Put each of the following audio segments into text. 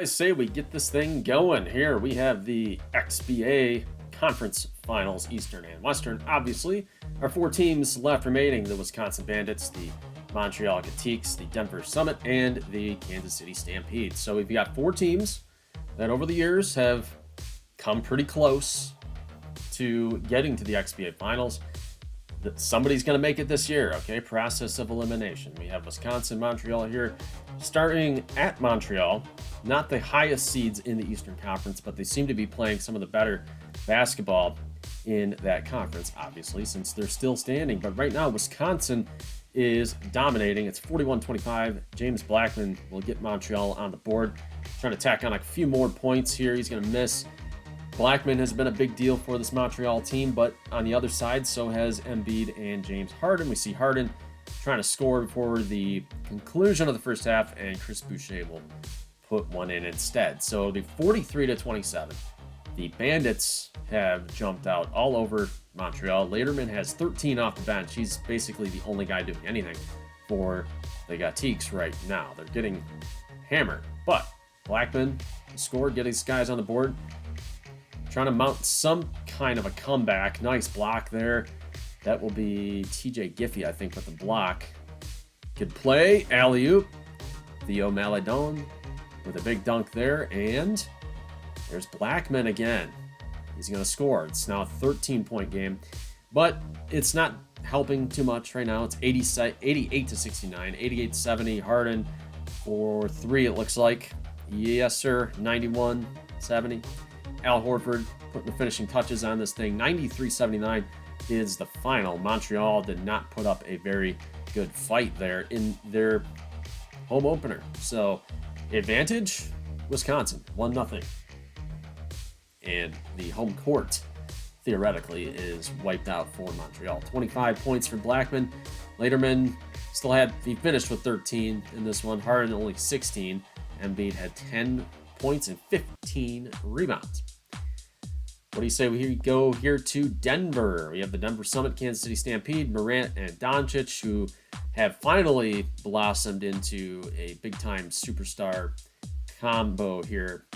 I say we get this thing going here. We have the XBA Conference Finals, Eastern and Western. Obviously, our four teams left remaining: the Wisconsin Bandits, the Montreal Gatiques, the Denver Summit, and the Kansas City Stampede. So we've got four teams that over the years have come pretty close to getting to the XBA Finals. Somebody's going to make it this year, okay? Process of elimination. We have Wisconsin, Montreal here, starting at Montreal. Not the highest seeds in the Eastern Conference, but they seem to be playing some of the better basketball in that conference, obviously, since they're still standing. But right now, Wisconsin is dominating. It's 41-25. James Blackman will get Montreal on the board. Trying to tack on a few more points here. He's going to miss. Blackman has been a big deal for this Montreal team, but on the other side, so has Embiid and James Harden. We see Harden trying to score before the conclusion of the first half, and Chris Boucher will put one in instead. So it'll be 43-27. The Bandits have jumped out all over Montreal. Lederman has 13 off the bench. He's basically the only guy doing anything for the Gatiques right now. They're getting hammered, but Blackman scored, getting his guys on the board, trying to mount some kind of a comeback. Nice block there. That will be TJ Giffey, I think, with the block. Good play. Alley-oop. Theo Maledon with a big dunk there. And there's Blackman again. He's going to score. It's now a 13-point game. But it's not helping too much right now. It's 88-69. 88-70. Harden for three, it looks like. Yes, sir. 91-70. Al Horford putting the finishing touches on this thing. 93-79 is the final. Montreal did not put up a very good fight there in their home opener. So, advantage, Wisconsin, 1-0. And the home court, theoretically, is wiped out for Montreal. 25 points for Blackman. Lederman he finished with 13 in this one. Harden only 16. Embiid had 10 points and 15 rebounds. What do you say we go here to Denver? We have the Denver Summit, Kansas City Stampede, Morant and Doncic, who have finally blossomed into a big-time superstar combo here.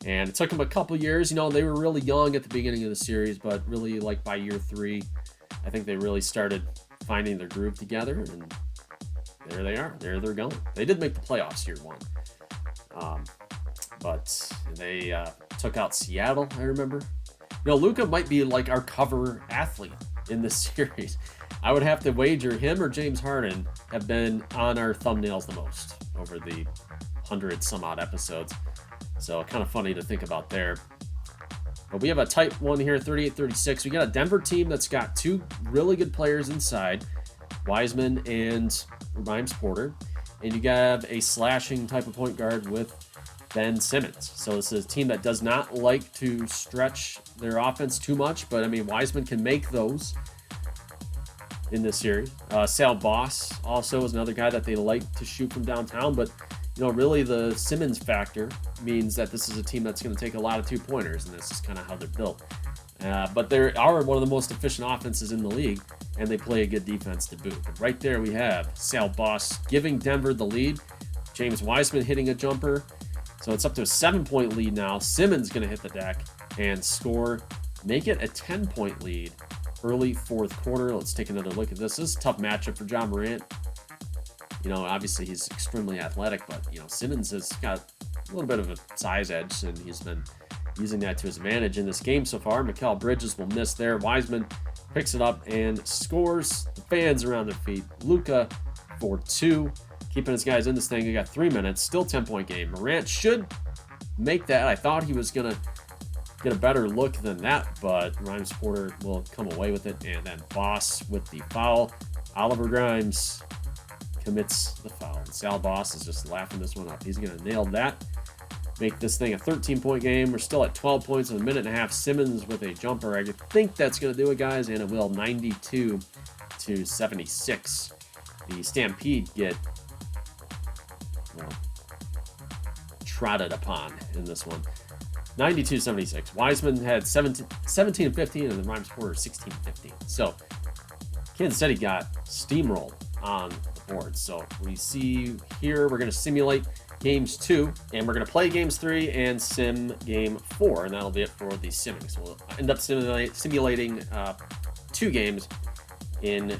And it took them a couple years. You know, they were really young at the beginning of the series, but really, like, by year 3, I think they really started finding their groove together, and there they are. There they're going. They did make the playoffs year 1. But they took out Seattle, I remember. You know, Luka might be like our cover athlete in this series. I would have to wager him or James Harden have been on our thumbnails the most over the 100 some odd episodes. So kind of funny to think about there. But we have a tight one here, 38-36. We got a Denver team that's got two really good players inside, Wiseman and Rhymes Porter. And you have a slashing type of point guard with Ben Simmons. So this is a team that does not like to stretch their offense too much, but I mean, Wiseman can make those in this series. Sal Boss also is another guy that they like to shoot from downtown, but you know, really the Simmons factor means that this is a team that's going to take a lot of 2-pointers, and this is kind of how they're built. But they are one of the most efficient offenses in the league, and they play a good defense to boot. But right there we have Sal Boss giving Denver the lead. James Wiseman hitting a jumper. So it's up to a 7-point lead now. Simmons going to hit the deck and score. Make it a 10-point lead early fourth quarter. Let's take another look at this. This is a tough matchup for John Morant. You know, obviously he's extremely athletic, but, you know, Simmons has got a little bit of a size edge, and he's been using that to his advantage in this game so far. Mikal Bridges will miss there. Wiseman picks it up and scores. The fans are on their feet. Luka for 2. Keeping his guys in this thing. He got 3 minutes. Still 10-point game. Morant should make that. I thought he was going to get a better look than that, but Rhymes Porter will come away with it. And then Boss with the foul. Oliver Grimes commits the foul. And Sal Boss is just laughing this one up. He's going to nail that. Make this thing a 13-point game. We're still at 12 points in a minute and a half. Simmons with a jumper. I think that's going to do it, guys, and it will. 92-76. The Stampede get trotted upon in this one. 92-76. Wiseman had 17-15, and then Rhymes Porter 16-15. So Kansas City got steamrolled on the board. So we see here, we're going to simulate games 2, and we're going to play games 3 and sim game 4, and that'll be it for the simming. So we'll end up simulating 2 games in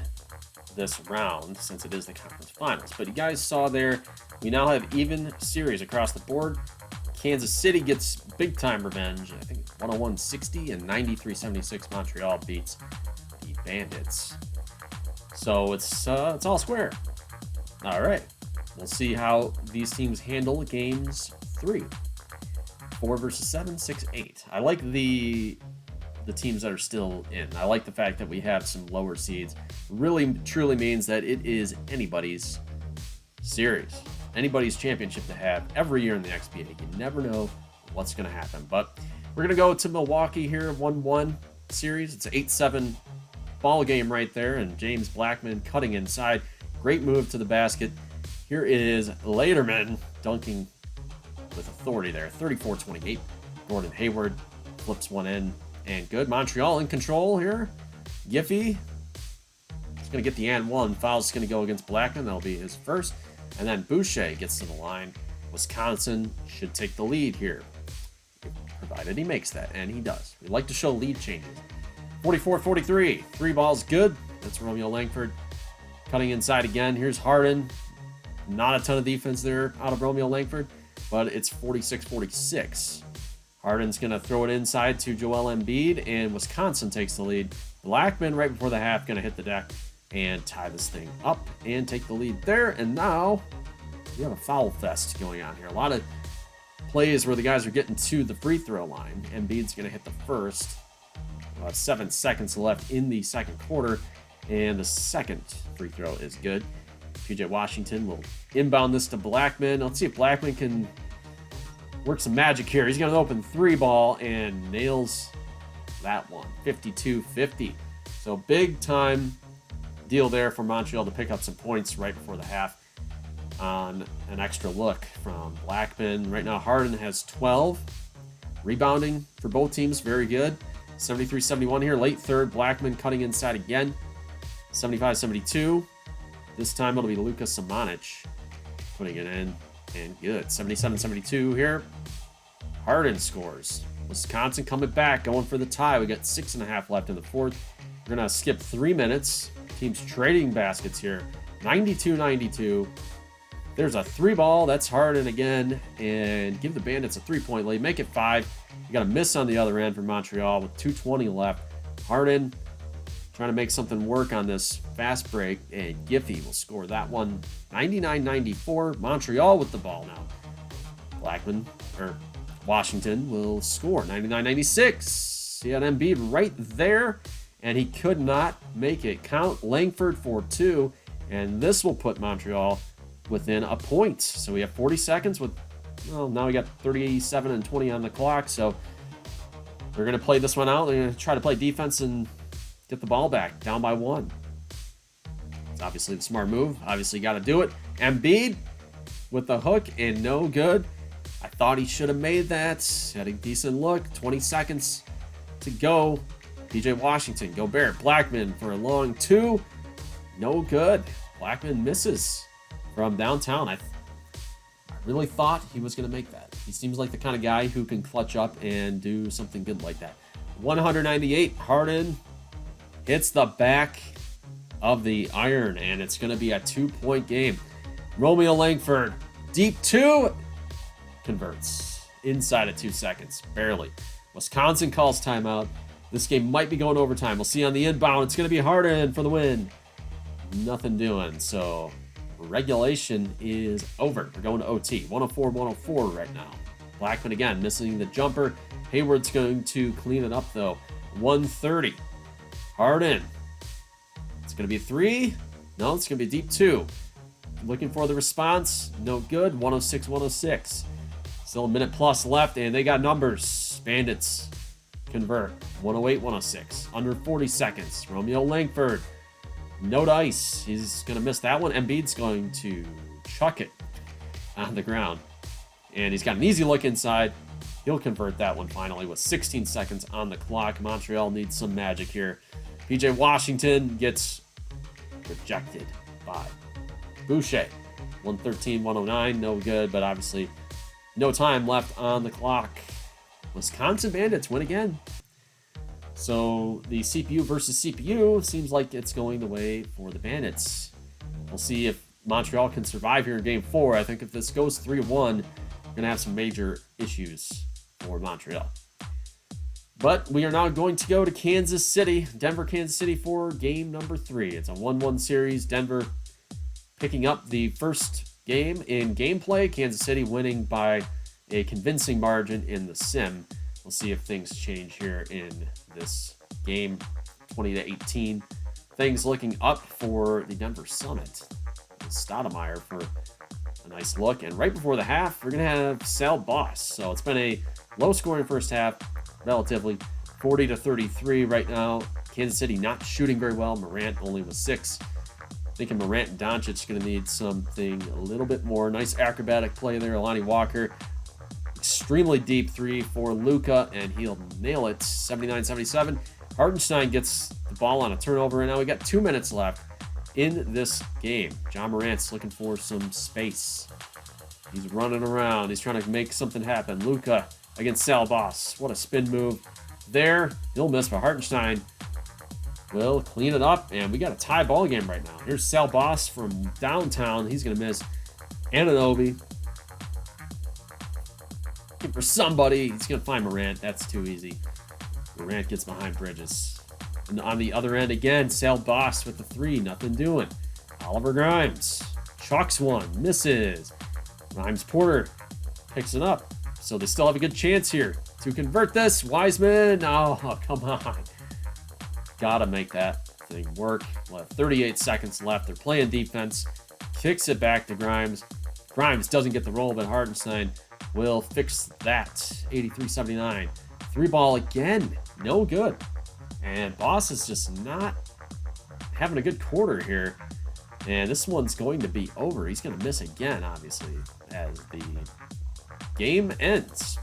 this round since it is the conference finals. But you guys saw there, we now have even series across the board. Kansas City gets big time revenge. I think 101-60 and 93-76 Montreal beats the Bandits. So it's all square. All right. We'll see how these teams handle games 3. 4 versus 7, 6, 8. I like the teams that are still in. I like the fact that we have some lower seeds. Really, truly means that it is anybody's series. Anybody's championship to have every year in the XBA. You never know what's going to happen. But we're going to go to Milwaukee here, 1-1 series. It's an 8-7 ball game right there, and James Blackman cutting inside. Great move to the basket. Here is Lederman dunking with authority there. 34-28. Gordon Hayward flips one in, and good. Montreal in control here. Giffey is going to get the and one. Foul's going to go against Blackman. That'll be his first. And then Boucher gets to the line. Wisconsin should take the lead here, provided he makes that, and he does. We like to show lead changes. 44-43. 3 balls good. That's Romeo Langford cutting inside again. Here's Harden. Not a ton of defense there out of Romeo Langford, but it's 46-46. Harden's going to throw it inside to Joel Embiid, and Wisconsin takes the lead. Blackman, right before the half, going to hit the deck and tie this thing up and take the lead there. And now we have a foul fest going on here. A lot of plays where the guys are getting to the free throw line. Embiid's going to hit the first. 7 seconds left in the second quarter, and the second free throw is good. PJ Washington will inbound this to Blackman. Let's see if Blackman can work some magic here. He's got an open 3 ball and nails that one. 52-50. So big time deal there for Montreal to pick up some points right before the half on an extra look from Blackman. Right now, Harden has 12. Rebounding for both teams, very good. 73-71 here, late third. Blackman cutting inside again. 75-72. This time it'll be Luka Samanic putting it in, and good. 77-72 here. Harden scores. Wisconsin coming back, going for the tie. We got 6.5 left in the fourth. We're going to skip 3 minutes. Teams trading baskets here. 92-92. There's a 3 ball. That's Harden again. And give the Bandits a 3-point lead. Make it 5. You got a miss on the other end for Montreal with 2:20 left. Harden trying to make something work on this fast break. And Giffey will score that one. 99-94. Montreal with the ball now. Washington will score. 99-96. He had Embiid right there, and he could not make it count. Langford for 2, and this will put Montreal within a point. So we have 40 seconds with, well, now we got 37 and 20 on the clock. So we're going to play this one out. They're going to try to play defense and get the ball back, down by 1. It's obviously the smart move. Obviously got to do it. Embiid with the hook, and no good. I thought he should have made that. Had a decent look. 20 seconds to go. PJ Washington, Gobert, Blackman for a long 2. No good. Blackman misses from downtown. I really thought he was going to make that. He seems like the kind of guy who can clutch up and do something good like that. 198. Harden hits the back of the iron, and it's going to be a 2-point game. Romeo Langford, deep 2, converts inside of 2 seconds, barely. Wisconsin calls timeout. This game might be going overtime. We'll see on the inbound. It's going to be Harden for the win. Nothing doing. So regulation is over. We're going to OT. 104-104 right now. Blackman again missing the jumper. Hayward's going to clean it up though. 130. Harden. It's going to be 3. No, it's going to be deep 2. Looking for the response. No good. 106-106. Still a minute plus left, and they got numbers. Bandits convert. 108-106. Under 40 seconds. Romeo Langford. No dice. He's going to miss that one. Embiid's going to chuck it on the ground. And he's got an easy look inside. He'll convert that one finally with 16 seconds on the clock. Montreal needs some magic here. PJ Washington gets rejected by Boucher. 113, 109, no good, but obviously no time left on the clock. Wisconsin Bandits win again. So the CPU versus CPU seems like it's going the way for the Bandits. We'll see if Montreal can survive here in Game 4. I think if this goes 3-1, we're going to have some major issues for Montreal. But we are now going to go to Kansas City, Denver, Kansas City for game number 3. It's a 1-1 series. Denver picking up the first game in gameplay. Kansas City winning by a convincing margin in the sim. We'll see if things change here in this game, 20-18. Things looking up for the Denver Summit. Stoudemire for a nice look. And right before the half, we're going to have Sal Boss. So it's been a low-scoring first half, relatively 40-33 right now. Kansas City not shooting very well. Morant only with 6. Thinking Morant and Doncic going to need something a little bit more. Nice acrobatic play there. Lonnie Walker. Extremely deep 3 for Luka, and he'll nail it. 79-77. Hartenstein gets the ball on a turnover, and now we got 2 minutes left in this game. John Morant's looking for some space. He's running around. He's trying to make something happen. Luka against Sal Boss. What a spin move there. He'll miss, but Hartenstein will clean it up, and we got a tie ball game right now. Here's Sal Boss from downtown. He's going to miss. Anunoby. Looking for somebody. He's going to find Morant. That's too easy. Morant gets behind Bridges. And on the other end, again, Sal Boss with the 3. Nothing doing. Oliver Grimes. Chalks one. Misses. Grimes Porter picks it up. So they still have a good chance here to convert this. Wiseman. Oh, come on. Gotta make that thing work. We'll have 38 seconds left. They're playing defense. Kicks it back to Grimes. Grimes doesn't get the roll, but Hartenstein will fix that. 83-79. 3-ball again. No good. And Boss is just not having a good quarter here. And this one's going to be over. He's going to miss again, obviously, as the game ends.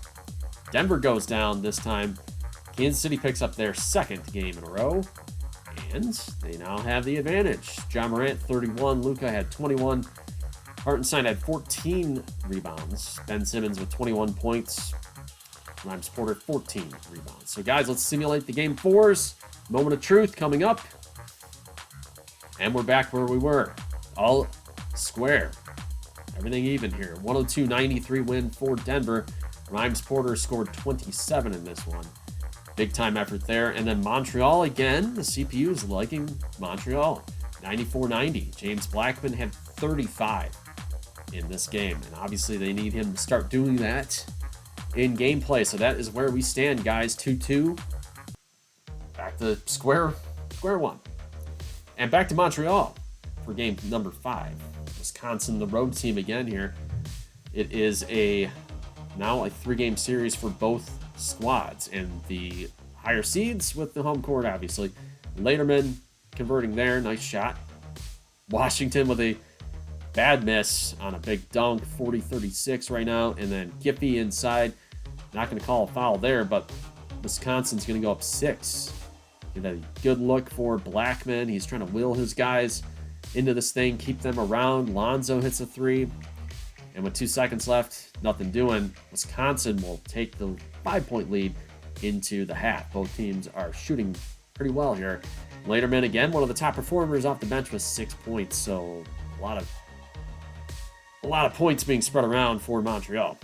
Denver goes down this time. Kansas City picks up their second game in a row. And they now have the advantage. John Morant, 31. Luka had 21. Hartenstein had 14 rebounds. Ben Simmons with 21 points. Grimes Porter, 14 rebounds. So, guys, let's simulate the game 4s. Moment of truth coming up. And we're back where we were. All square. Everything even here. 102-93 win for Denver. Grimes Porter scored 27 in this one. Big time effort there. And then Montreal again. The CPU is liking Montreal. 94-90. James Blackman had 35 in this game. And obviously they need him to start doing that in gameplay. So that is where we stand, guys. 2-2. Back to square one. And back to Montreal for game number 5. Wisconsin, the road team again here. It is now a 3-game series for both squads, and the higher seeds with the home court, obviously. Laterman converting there. Nice shot. Washington with a bad miss on a big dunk. 40-36 right now. And then Giffey inside. Not going to call a foul there, but Wisconsin's going to go up 6. Get a good look for Blackman. He's trying to will his guys into this thing, keep them around. Lonzo hits a 3. And with 2 seconds left, nothing doing. Wisconsin will take the 5-point lead into the half. Both teams are shooting pretty well here. Laterman, again, one of the top performers off the bench with 6 points. So a lot of points being spread around for Montreal.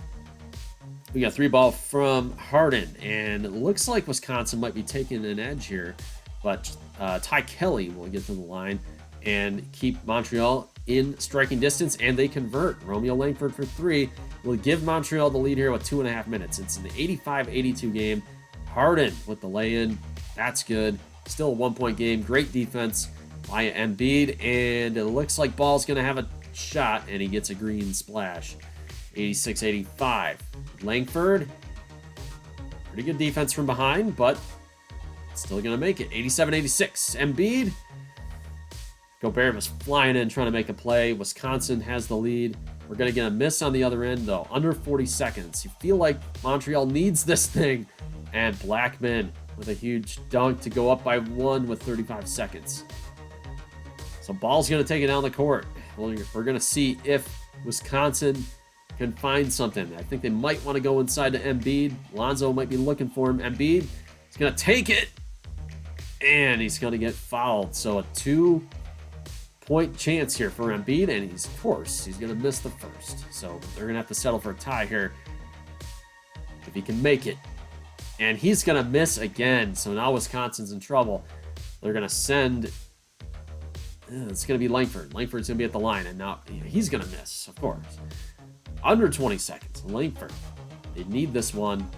We got 3-ball from Harden, and it looks like Wisconsin might be taking an edge here, but Ty Kelly will get to the line and keep Montreal in striking distance, and they convert. Romeo Langford for 3 will give Montreal the lead here with 2.5 minutes. It's an 85-82 game. Harden with the lay-in. That's good. Still a 1-point game. Great defense by Embiid, and it looks like Ball's going to have a shot, and he gets a green splash. 86-85. Langford, pretty good defense from behind, but still going to make it. 87-86. Embiid. Gobert was flying in trying to make a play. Wisconsin has the lead. We're going to get a miss on the other end, though. Under 40 seconds. You feel like Montreal needs this thing. And Blackman with a huge dunk to go up by 1 with 35 seconds. So Ball's going to take it down the court. We're going to see if Wisconsin can find something. I think they might want to go inside to Embiid. Lonzo might be looking for him. Embiid is going to take it, and he's going to get fouled. So a 2-point chance here for Embiid, and he's going to miss the first. So they're going to have to settle for a tie here if he can make it. And he's going to miss again. So now Wisconsin's in trouble. They're going to send... It's going to be Langford. Langford's going to be at the line, and now he's going to miss, of course. Under 20 seconds. Langford. They need this one.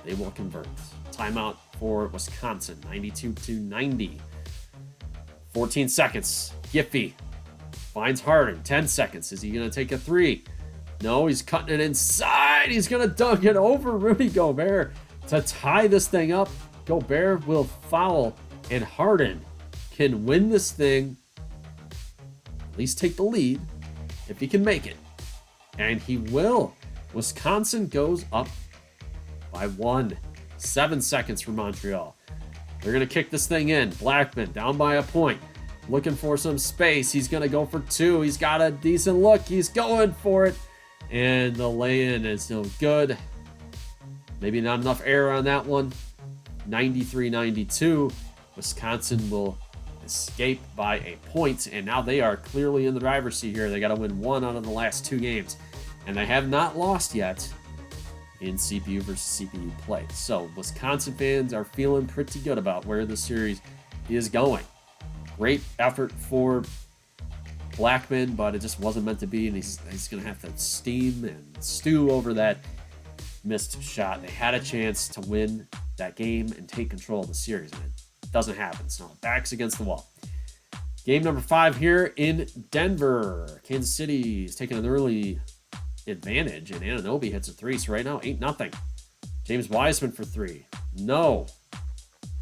They will convert. Timeout for Wisconsin. 92-90. 14 seconds. Giffey finds Harden. 10 seconds. Is he going to take a three? No, he's cutting it inside. He's going to dunk it over Rudy Gobert to tie this thing up. Gobert will foul, and Harden can win this thing, at least take the lead, if he can make it. And he will. Wisconsin goes up by 1. 7 seconds for Montreal. They're going to kick this thing in. Blackman down by a point. Looking for some space. He's going to go for 2. He's got a decent look. He's going for it. And the lay-in is no good. Maybe not enough air on that one. 93-92. Wisconsin will escape by a point, and now they are clearly in the driver's seat here. They got to win 1 out of the last 2 games, and they have not lost yet in CPU versus CPU play. So Wisconsin fans are feeling pretty good about where the series is going. Great effort for Blackman, but it just wasn't meant to be, and he's going to have to steam and stew over that missed shot. They had a chance to win that game and take control of the series, and it doesn't happen. So backs against the wall. Game number 5 here in Denver. Kansas City is taking an early advantage, and Anunoby hits a 3. So right now, 8-0. James Wiseman for 3. No.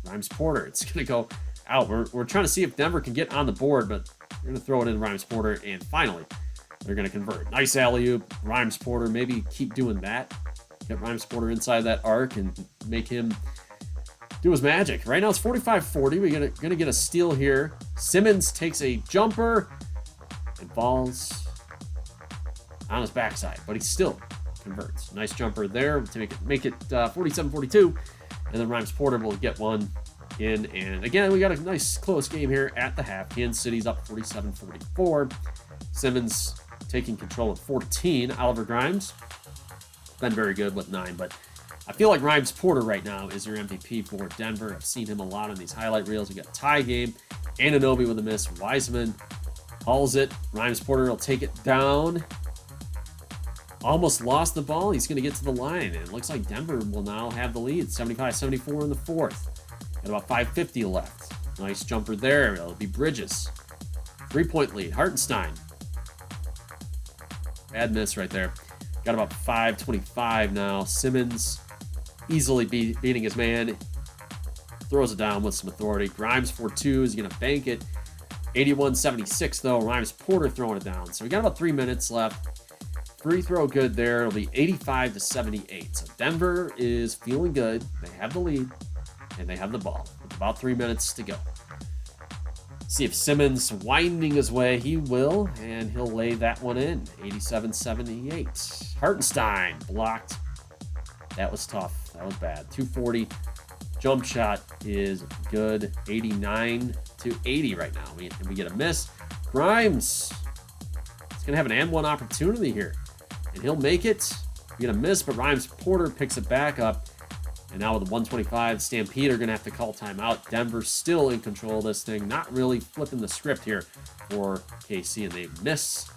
Rhymes Porter. It's going to go out. We're trying to see if Denver can get on the board, but we're going to throw it in Rhymes Porter, and finally, they're going to convert. Nice alley-oop. Rhymes Porter, maybe keep doing that. Get Rhymes Porter inside that arc and make him do his magic. Right now it's 45-40. We're gonna get a steal here. Simmons takes a jumper and falls on his backside, but he still converts. Nice jumper there to make it 47-42, and then Rhymes Porter will get one in. And again, we got a nice close game here at the half. Kansas City's up 47-44. Simmons taking control at 14. Oliver Grimes been very good with 9, but I feel like Rhymes Porter right now is your MVP for Denver. I've seen him a lot on these highlight reels. We got a tie game. Anunoby with a miss. Wiseman hauls it. Rhymes Porter will take it down. Almost lost the ball. He's going to get to the line, and it looks like Denver will now have the lead. 75-74 in the 4th. Got about 5:50 left. Nice jumper there. It'll be Bridges. 3-point lead. Hartenstein. Bad miss right there. Got about 5:25 now. Simmons easily beating his man. Throws it down with some authority. Grimes for 2 is going to bank it. 81-76 though. Rhymes Porter throwing it down. So we got about 3 minutes left. Free throw good there. It'll be 85-78. So Denver is feeling good. They have the lead, and they have the ball with about 3 minutes to go. See if Simmons winding his way. He will, and he'll lay that one in. 87-78. Hartenstein blocked. That was tough. That was bad. 240. Jump shot is good. 89-80 right now. We get a miss. Grimes. He's going to have an and one opportunity here, and he'll make it. We get a miss, but Rhymes Porter picks it back up. And now with the 125, Stampede are going to have to call timeout. Denver still in control of this thing. Not really flipping the script here for KC, and they miss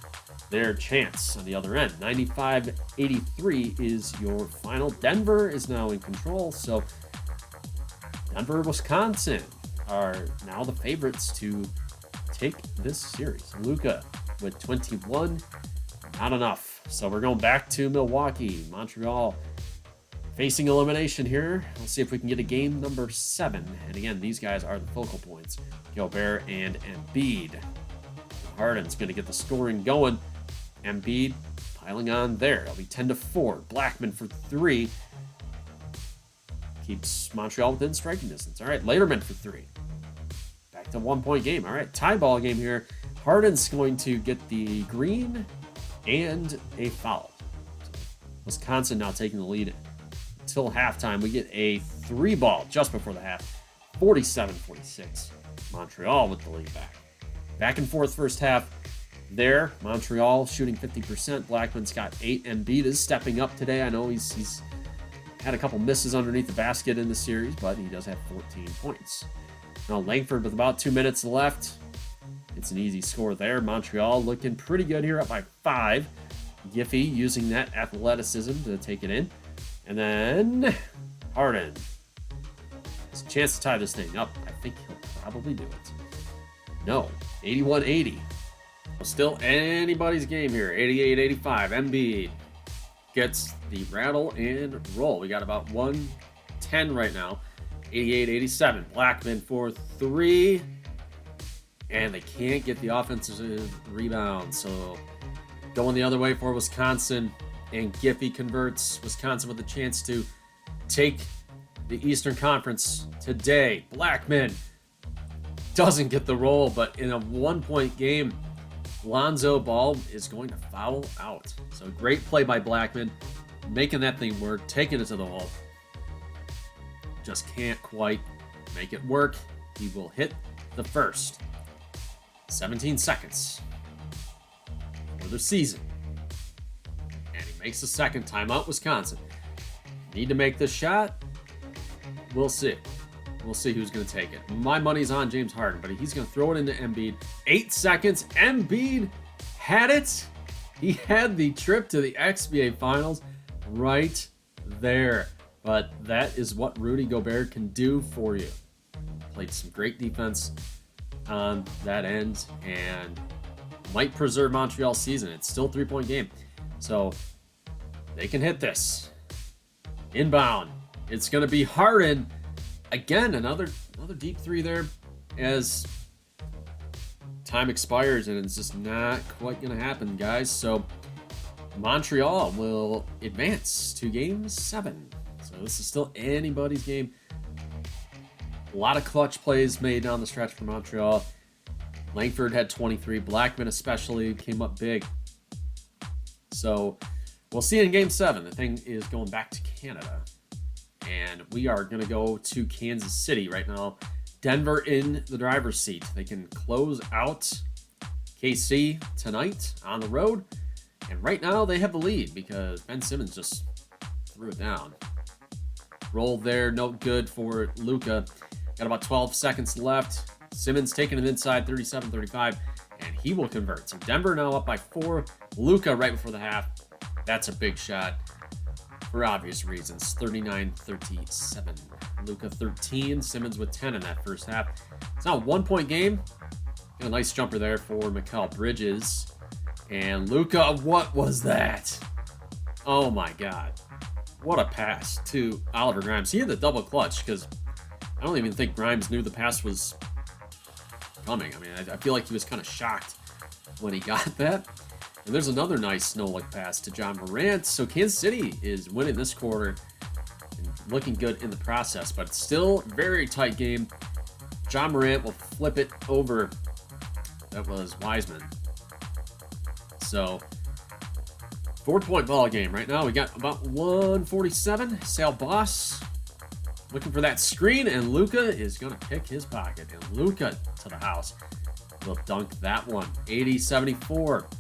their chance on the other end. 95-83 is your final. Denver is now in control. So Denver, Wisconsin are now the favorites to take this series. Luka with 21. Not enough. So we're going back to Milwaukee. Montreal facing elimination here. Let's see if we can get a game number 7. And again, these guys are the focal points. Gobert and Embiid. Harden's going to get the scoring going. Embiid piling on there. It'll be 10-4. Blackman for 3. Keeps Montreal within striking distance. All right, Laterman for 3. Back to 1-point game. All right, tie ball game here. Harden's going to get the green, and a foul. Wisconsin now taking the lead until halftime. We get a 3-ball just before the half, 47-46. Montreal with the lead back. Back and forth first half there. Montreal shooting 50%. Blackman's got 8. Embiid is stepping up today. I know he's had a couple misses underneath the basket in the series, but he does have 14 points. Now Langford with about 2 minutes left. It's an easy score there. Montreal looking pretty good here, up by 5. Giffey using that athleticism to take it in. And then Harden. There's a chance to tie this thing up. I think he'll probably do it. No, 81-80. Still anybody's game here. 88-85. Embiid gets the rattle and roll. We got about 110 right now. 88-87. Blackman for 3. And they can't get the offensive rebound. So going the other way for Wisconsin. And Giffey converts. Wisconsin with a chance to take the Eastern Conference today. Blackman doesn't get the roll, but in a 1-point game, Lonzo Ball is going to foul out. So great play by Blackman, making that thing work, taking it to the hole. Just can't quite make it work. He will hit the first. 17 seconds for the season. And he makes the second. Timeout, Wisconsin. Need to make this shot. We'll see. We'll see who's going to take it. My money's on James Harden, but he's going to throw it into Embiid. 8 seconds. Embiid had it. He had the trip to the XBA Finals right there. But that is what Rudy Gobert can do for you. Played some great defense on that end and might preserve Montreal's season. It's still a 3-point game. So they can hit this. Inbound. It's going to be Harden. Again, another deep 3 there as time expires, and it's just not quite going to happen, guys. So Montreal will advance to Game 7. So this is still anybody's game. A lot of clutch plays made down the stretch for Montreal. Langford had 23. Blackman especially came up big. So we'll see in Game 7. The thing is going back to Canada. And we are going to go to Kansas City right now. Denver in the driver's seat. They can close out KC tonight on the road. And right now they have the lead because Ben Simmons just threw it down. Roll there, no good for Luka. Got about 12 seconds left. Simmons taking it inside, 37-35, and he will convert. So Denver now up by 4. Luka right before the half. That's a big shot. For obvious reasons, 39-37. Luka 13, Simmons with 10 in that first half. It's now a 1-point game. Got a nice jumper there for Mikal Bridges. And Luka, what was that? Oh my God. What a pass to Oliver Grimes. He had the double clutch because I don't even think Grimes knew the pass was coming. I mean, I feel like he was kind of shocked when he got that. And there's another nice no-look pass to John Morant. So Kansas City is winning this quarter and looking good in the process, but still very tight game. John Morant will flip it over. That was Wiseman. So 4-point ball game right now. We got about 147. Sal Boss looking for that screen, and Luka is going to pick his pocket. And Luka to the house will dunk that one. 80-74.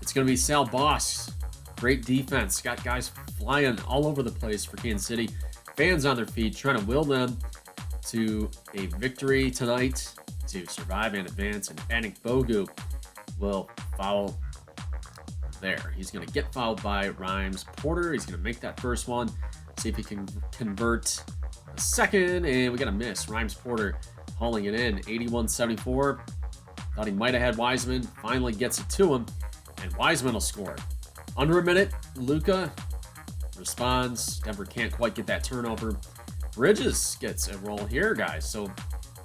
It's going to be Sal Boss. Great defense. Got guys flying all over the place for Kansas City. Fans on their feet trying to will them to a victory tonight to survive and advance. And Anik Bogu will foul there. He's going to get fouled by Rhymes Porter. He's going to make that first one. See if he can convert a second. And we got a miss. Rhymes Porter hauling it in. 81-74. Thought he might have had Wiseman. Finally gets it to him. And Wiseman will score. Under a minute, Luka responds. Denver can't quite get that turnover. Bridges gets a roll here, guys. So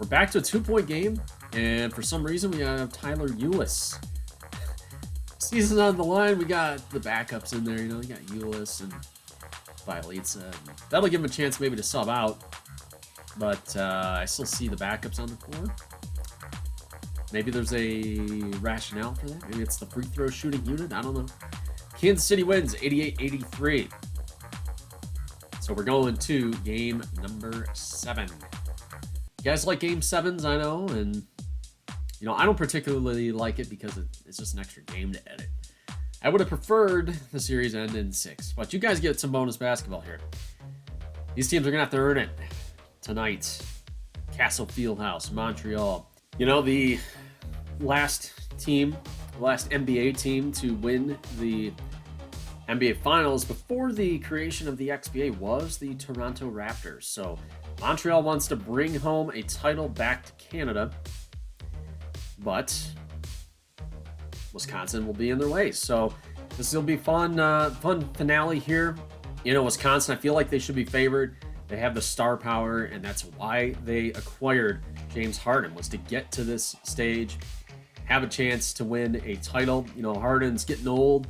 we're back to a 2-point game. And for some reason, we have Tyler Ulis. Season's on the line. We got the backups in there. You know, we got Ulis and Bielitsa. That'll give him a chance maybe to sub out. But I still see the backups on the floor. Maybe there's a rationale for that. Maybe it's the free throw shooting unit. I don't know. Kansas City wins 88-83. So we're going to game number 7. You guys like game 7s, I know, and I don't particularly like it because it's just an extra game to edit. I would have preferred the series end in 6, but you guys get some bonus basketball here. These teams are gonna have to earn it tonight. Castle Fieldhouse, Montreal. The last NBA team to win the NBA Finals before the creation of the XBA was the Toronto Raptors. So Montreal wants to bring home a title back to Canada, but Wisconsin will be in their way. So this will be fun finale here. Wisconsin, I feel like they should be favored. They have the star power, and that's why they acquired James Harden, was to get to this stage, have a chance to win a title. Harden's getting old.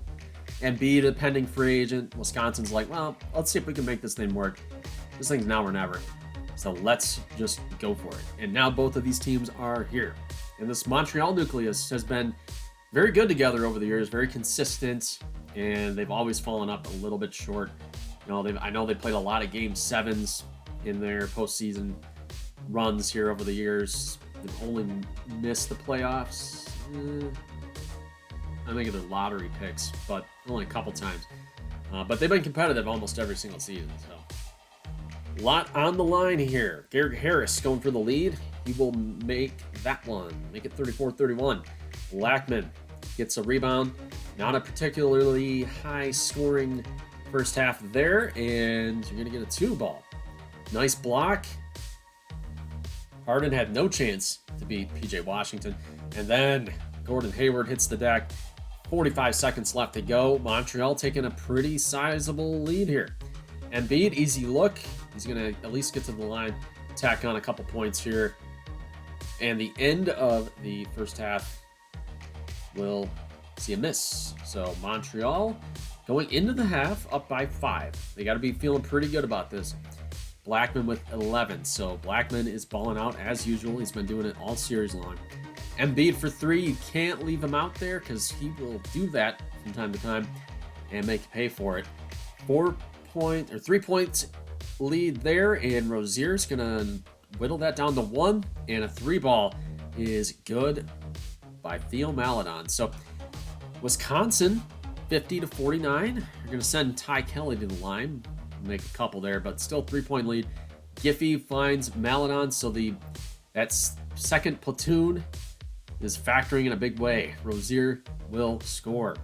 Embiid, a pending free agent. Wisconsin's like, well, let's see if we can make this thing work. This thing's now or never. So let's just go for it. And now both of these teams are here. And this Montreal nucleus has been very good together over the years, very consistent, and they've always fallen up a little bit short. I know they played a lot of game 7s in their postseason runs here over the years. They've only missed the playoffs. I think they're lottery picks, but only a couple times. But they've been competitive almost every single season. So, a lot on the line here. Garrett Harris going for the lead. He will make that one. Make it 34-31. Blackman gets a rebound. Not a particularly high-scoring first half there, and you're going to get a 2-ball. Nice block. Harden had no chance to beat P.J. Washington. And then Gordon Hayward hits the deck. 45 seconds left to go. Montreal taking a pretty sizable lead here. Embiid, easy look. He's going to at least get to the line, tack on a couple points here. And the end of the first half will see a miss. So Montreal going into the half up by 5. They got to be feeling pretty good about this. Blackman with 11. So Blackman is balling out as usual. He's been doing it all series long. Embiid for 3. You can't leave him out there because he will do that from time to time and make you pay for it. 3-point lead there, and Rozier's gonna whittle that down to 1, and a 3-ball is good by Theo Maledon. So Wisconsin 50-49. You're gonna send Ty Kelly to the line, make a couple there, but still 3-point lead. Giffey finds Maledon, so that second platoon is factoring in a big way. Rozier will score.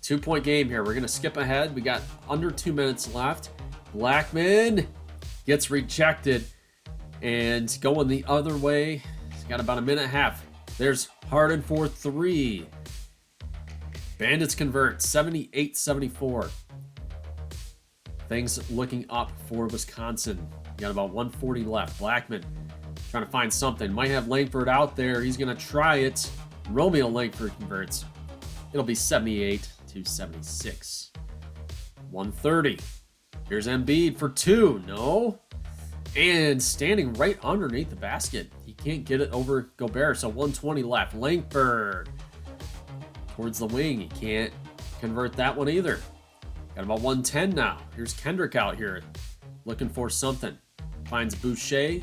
2-point game here. We're going to skip ahead. We got under 2 minutes left. Blackman gets rejected, and going the other way. He's got about a minute and a half. There's Harden for 3. Bandits convert 78-74. Things looking up for Wisconsin. Got about 140 left. Blackman trying to find something. Might have Langford out there. He's going to try it. Romeo Langford converts. It'll be 78-76. 130. Here's Embiid for 2. No. And standing right underneath the basket. He can't get it over Gobert. So 120 left. Langford towards the wing. He can't convert that one either. Got about 110 now. Here's Kendrick out here looking for something. Finds Boucher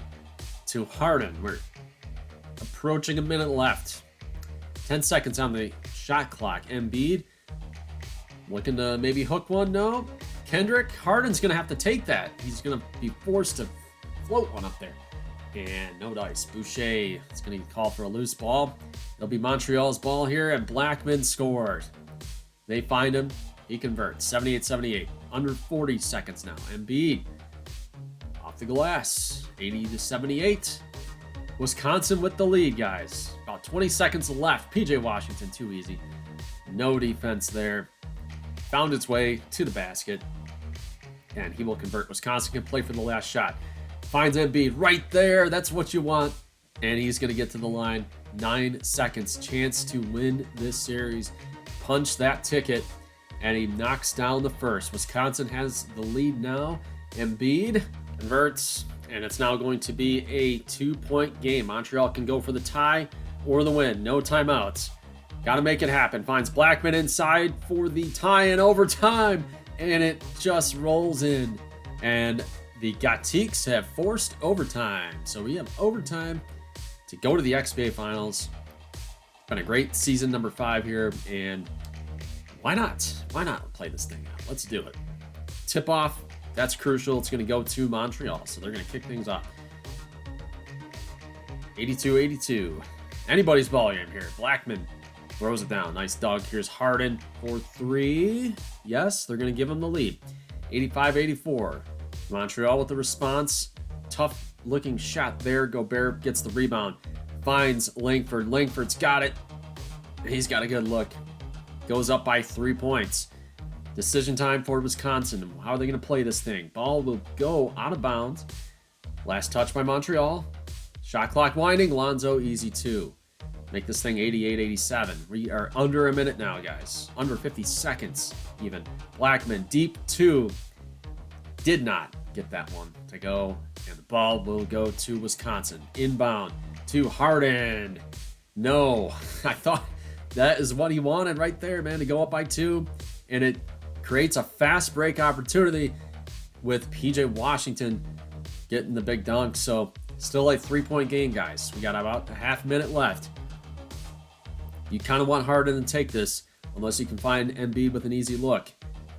to Harden. We're approaching a minute left. 10 seconds on the shot clock. Embiid looking to maybe hook one. No. Kendrick. Harden's going to have to take that. He's going to be forced to float one up there. And no dice. Boucher is going to call for a loose ball. It'll be Montreal's ball here, and Blackman scores. They find him. He converts. 78-78. Under 40 seconds now. Embiid off the glass. 80-78. Wisconsin with the lead, guys. About 20 seconds left. P.J. Washington, too easy. No defense there. Found its way to the basket. And he will convert. Wisconsin can play for the last shot. Finds Embiid right there. That's what you want. And he's going to get to the line. 9 seconds. Chance to win this series. Punch that ticket. And he knocks down the first. Wisconsin has the lead now. Embiid converts. And it's now going to be a 2-point game. Montreal can go for the tie or the win. No timeouts. Got to make it happen. Finds Blackman inside for the tie in overtime, and it just rolls in. And the Gatiks have forced overtime. So we have overtime to go to the XBA Finals. Been a great season number 5 here, and why not? Why not play this thing out? Let's do it. Tip off, that's crucial. It's going to go to Montreal, so they're going to kick things off. 82-82. Anybody's ball game here. Blackman throws it down. Nice dog. Here's Harden for 3. Yes, they're going to give him the lead. 85-84. Montreal with the response. Tough looking shot there. Gobert gets the rebound. Finds Langford. Langford's got it. He's got a good look. Goes up by 3 points. Decision time for Wisconsin. How are they going to play this thing? Ball will go out of bounds. Last touch by Montreal. Shot clock winding. Lonzo easy 2. Make this thing 88-87. We are under a minute now, guys. Under 50 seconds even. Blackman deep 2. Did not get that one to go. And the ball will go to Wisconsin. Inbound to Harden. No. I thought that is what he wanted right there, man, to go up by 2. And it creates a fast break opportunity with PJ Washington getting the big dunk. So still a 3-point game, guys. We got about a half minute left. You kind of want Harden to take this unless you can find Embiid with an easy look.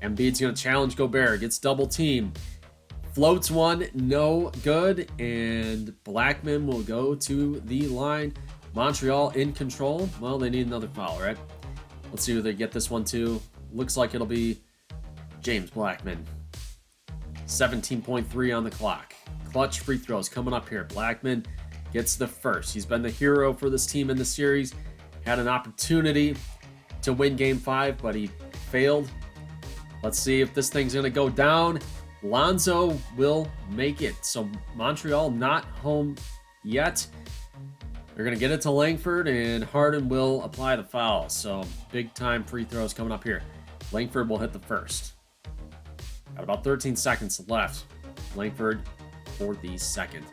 Embiid's going to challenge Gobert. Gets double team. Floats one. No good. And Blackman will go to the line. Montreal in control. Well, they need another foul, right? Let's see who they get this one to. Looks like it'll be James Blackman. 17.3 on the clock. Clutch free throws coming up here. Blackman gets the first. He's been the hero for this team in the series. Had an opportunity to win Game 5, but he failed. Let's see if this thing's going to go down. Lonzo will make it. So Montreal not home yet. They're going to get it to Langford, and Harden will apply the foul. So big-time free throws coming up here. Langford will hit the first. Got about 13 seconds left. Langford for the second.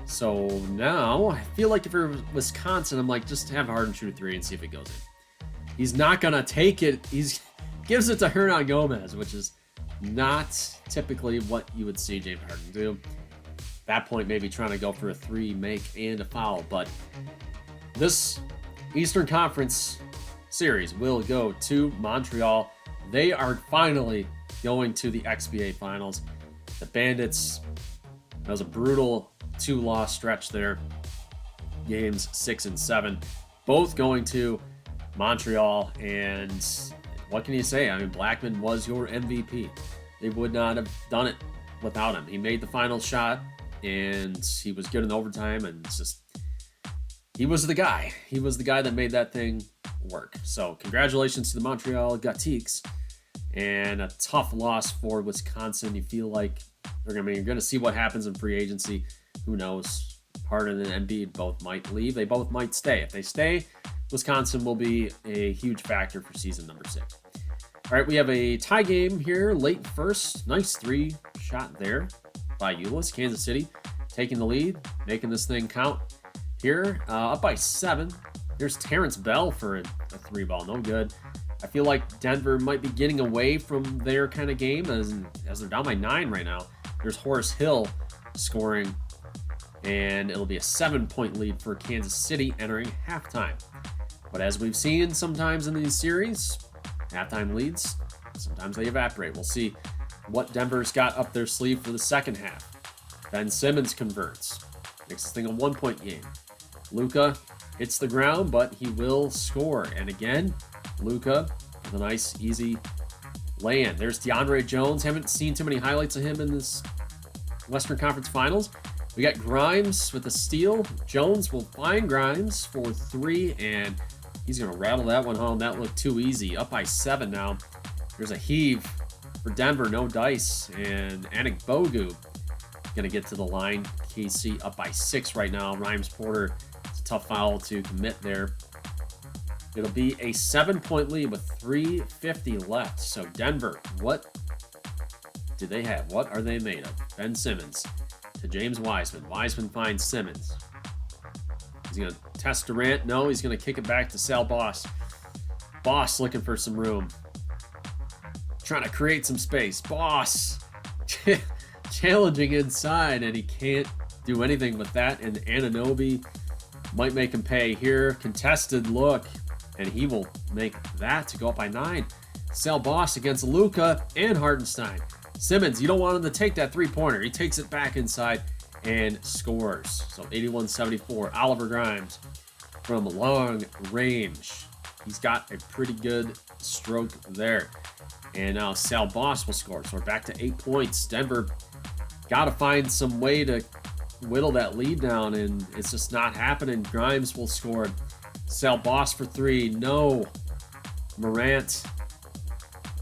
So now, I feel like if you're Wisconsin, I'm like, just have Harden shoot a 3 and see if it goes in. He's not going to take it. He's gives it to Hernan Gomez, which is not typically what you would see James Harden do. At that point, maybe trying to go for a 3, make, and a foul. But this Eastern Conference series will go to Montreal. They are finally going to the XBA Finals. The Bandits, that was a brutal 2-loss stretch there. Games 6 and 7, both going to Montreal. And what can you say? I mean, Blackman was your MVP. They would not have done it without him. He made the final shot, and he was good in overtime, and it's just, he was the guy. He was the guy that made that thing work. So congratulations to the Montreal Gatiks. And a tough loss for Wisconsin. You feel like you're going to see what happens in free agency. Who knows? Harden and Embiid both might leave. They both might stay. If they stay, Wisconsin will be a huge factor for season number 6. All right, we have a tie game here, late first. Nice 3 shot there by Ulis. Kansas City taking the lead, making this thing count here. Up by 7. Here's Terrence Bell for a 3 ball. No good. I feel like Denver might be getting away from their kind of game as they're down by 9 right now. There's Horace Hill scoring, and it'll be a 7-point lead for Kansas City entering halftime. But as we've seen sometimes in these series, halftime leads, sometimes they evaporate. We'll see what Denver's got up their sleeve for the second half. Ben Simmons converts. Makes this thing a 1-point game. Luka hits the ground, but he will score. And again, Luka with a nice, easy lay-in. There's DeAndre Jones. Haven't seen too many highlights of him in this Western Conference Finals. We got Grimes with a steal. Jones will find Grimes for 3, and he's going to rattle that one home. That looked too easy. Up by 7 now. There's a heave for Denver. No dice. And Anik Bogu going to get to the line. KC up by 6 right now. Rhymes Porter, it's a tough foul to commit there. It'll be a 7-point lead with 3:50 left. So Denver, what do they have? What are they made of? Ben Simmons to James Wiseman. Wiseman finds Simmons. He's going to test Durant. No, he's going to kick it back to Sal Boss. Boss looking for some room. Trying to create some space. Boss challenging inside, and he can't do anything with that. And Anunoby might make him pay here. Contested look, and he will make that to go up by 9. Sal Boss against Luka and Hartenstein. Simmons, you don't want him to take that three-pointer. He takes it back inside and scores. So 81-74. Oliver Grimes from long range. He's got a pretty good stroke there. And now Sal Boss will score. So we're back to 8 points. Denver got to find some way to whittle that lead down, and it's just not happening. Grimes will score. Sal Boss for 3. No. Morant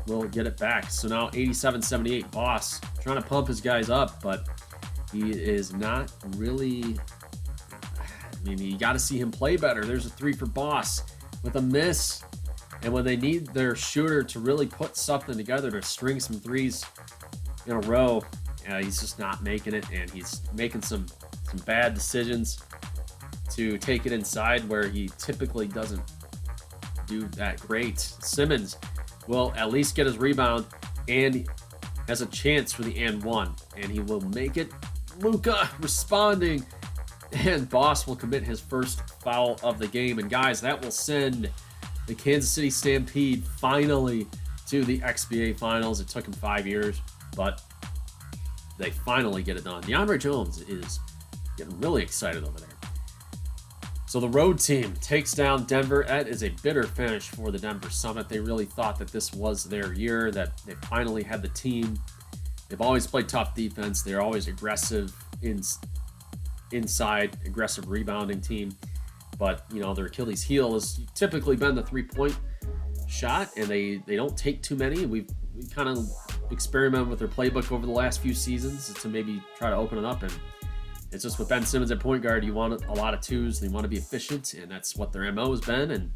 will get it back. So now 87-78. Boss trying to pump his guys up, but he is not really... I mean, you got to see him play better. There's a 3 for Boss with a miss. And when they need their shooter to really put something together to string some threes in a row, he's just not making it, and he's making some bad decisions to take it inside where he typically doesn't do that great. Simmons will at least get his rebound and has a chance for the and one, and he will make it. Luka responding, and Boss will commit his first foul of the game. And guys, that will send the Kansas City Stampede finally to the XBA Finals. It took them 5 years, but they finally get it done. DeAndre Jones is getting really excited over there. So the road team takes down Denver. That is a bitter finish for the Denver Summit. They really thought that this was their year, that they finally had the team. They've always played tough defense. They're always aggressive inside, aggressive rebounding team. But, you know, their Achilles heel has typically been the three-point shot, and they don't take too many. We kind of experimented with their playbook over the last few seasons to maybe try to open it up. And it's just with Ben Simmons at point guard, you want a lot of twos. They want to be efficient, and that's what their MO has been. And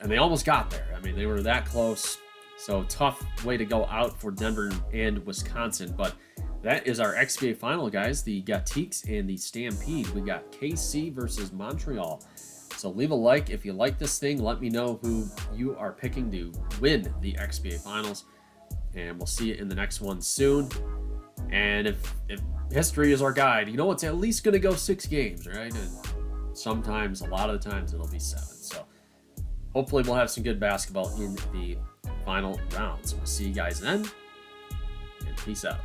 they almost got there. I mean, they were that close. So tough way to go out for Denver and Wisconsin. But that is our XBA final, guys. The Gatiques and the Stampede. We got KC versus Montreal. So leave a like if you like this thing. Let me know who you are picking to win the XBA finals. And we'll see you in the next one soon. And if history is our guide, you know it's at least going to go 6 games, right? And sometimes, a lot of the times, it'll be 7. So hopefully we'll have some good basketball in the final rounds. We'll see you guys then. And peace out.